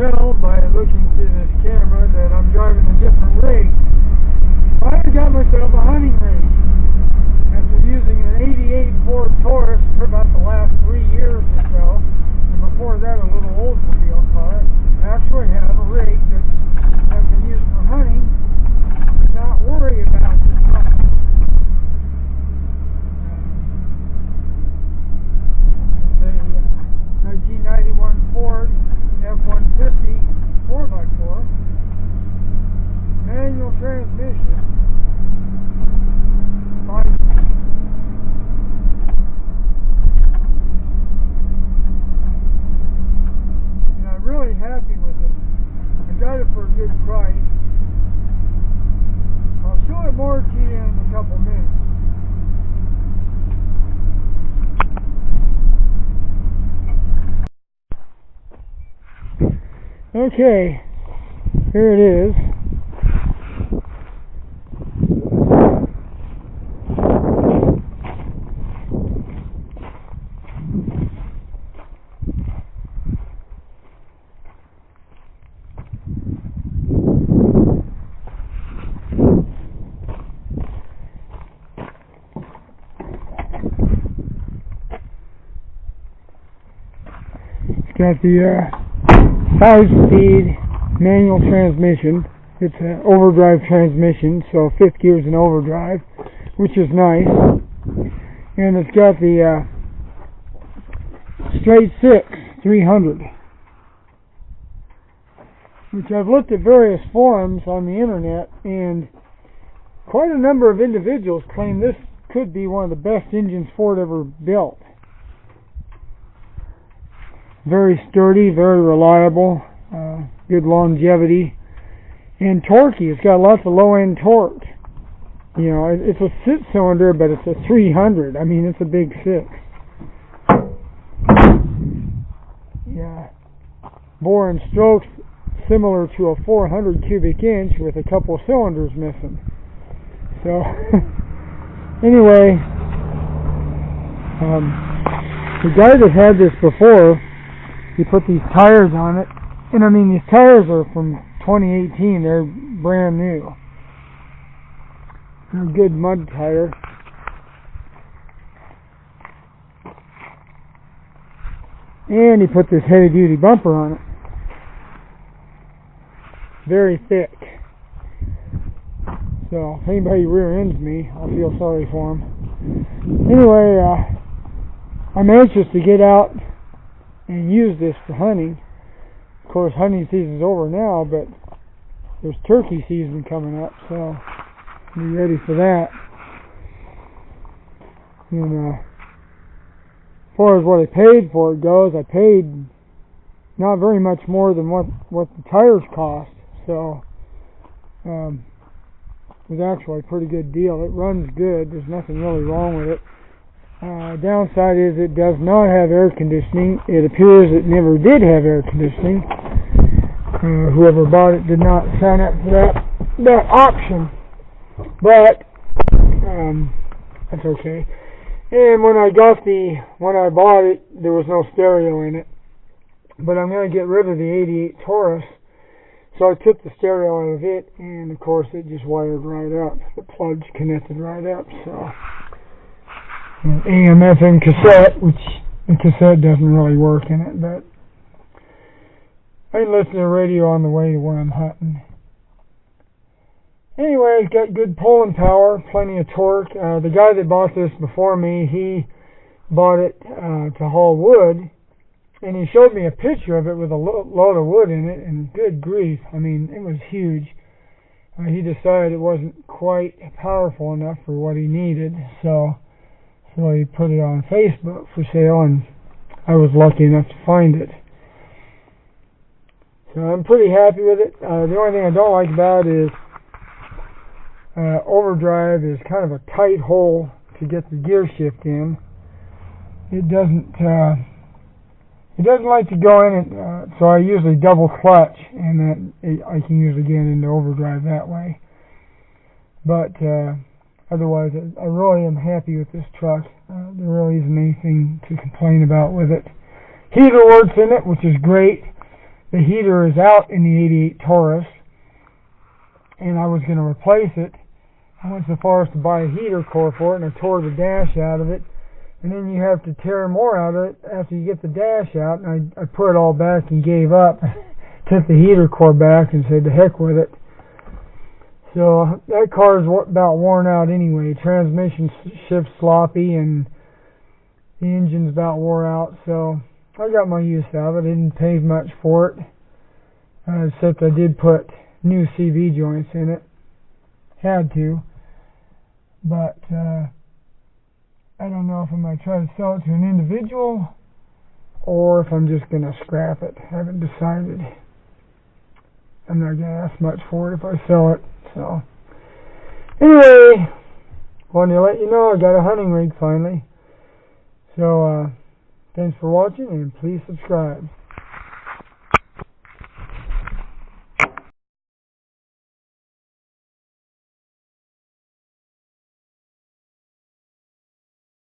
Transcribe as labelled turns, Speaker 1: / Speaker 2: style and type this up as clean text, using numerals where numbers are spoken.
Speaker 1: tell by looking through this camera that I'm driving a different rig. I got myself a hunting rig. After using an '88 Ford Taurus for about the last 3 years or so, and before that a little Oldsmobile car, I actually have a rig that I can use for hunting and not worry about the truck. It's a 1991 Ford F-150 4x4 manual transmission. And I'm really happy with it. I got it for a good price. I'll show it more to you in a couple minutes. Okay, here it is. It's got the 5-speed manual transmission. It's an overdrive transmission, so 5th gear's in overdrive, which is nice. And it's got the straight 6 300, which I've looked at various forums on the internet, and quite a number of individuals claim this could be one of the best engines Ford ever built. Very sturdy, very reliable, good longevity, and torquey. It's got lots of low-end torque. You know, it's a 6-cylinder, but it's a 300. I mean, it's a big 6. Yeah, bore and strokes similar to a 400 cubic inch with a couple of cylinders missing. So, anyway, the guy that had this before, he put these tires on it, and I mean, these tires are from 2018, they're brand new. They're a good mud tire. And he put this heavy duty bumper on it. Very thick. So if anybody rear ends me, I'll feel sorry for him. Anyway, I'm anxious to get out and use this for hunting. Of course, hunting season's over now, but there's turkey season coming up, so be ready for that. And as far as what I paid for it goes, I paid not very much more than what the tires cost, so it was actually a pretty good deal. It runs good. There's nothing really wrong with it. Downside is it does not have air conditioning. It appears it never did have air conditioning. Whoever bought it did not sign up for that option, but that's okay. And when I bought it, there was no stereo in it. But I'm going to get rid of the '88 Taurus, so I took the stereo out of it, and of course it just wired right up. The plug's connected right up, so. AM, FM cassette, which the cassette doesn't really work in it, but I can listen to the radio on the way to where I'm hunting. Anyway, it's got good pulling power, plenty of torque. The guy that bought this before me, he bought it to haul wood, and he showed me a picture of it with a load of wood in it, and good grief, I mean, it was huge. He decided it wasn't quite powerful enough for what he needed, so he put it on Facebook for sale, and I was lucky enough to find it. So I'm pretty happy with it. The only thing I don't like about it is overdrive is kind of a tight hole to get the gear shift in. It doesn't like to go in it, so I usually double clutch, and then I can usually get into overdrive that way. But otherwise, I really am happy with this truck. There really isn't anything to complain about with it. Heater works in it, which is great. the heater is out in the 88 Taurus, and I was going to replace it. I went so far as to buy a heater core for it, and I tore the dash out of it. And then you have to tear more out of it after you get the dash out, and I put it all back and gave up. Took the heater core back and said, to heck with it. So that car is about worn out anyway. Transmission shifts sloppy, and the engine's about wore out. So I got my use out of it. I didn't pay much for it, except I did put new CV joints in it. Had to. But I don't know if I'm going to try to sell it to an individual or if I'm just going to scrap it. I haven't decided. I'm not going to ask much for it if I sell it. So, anyway, wanted to let you know I got a hunting rig finally. So, thanks for watching, and please subscribe.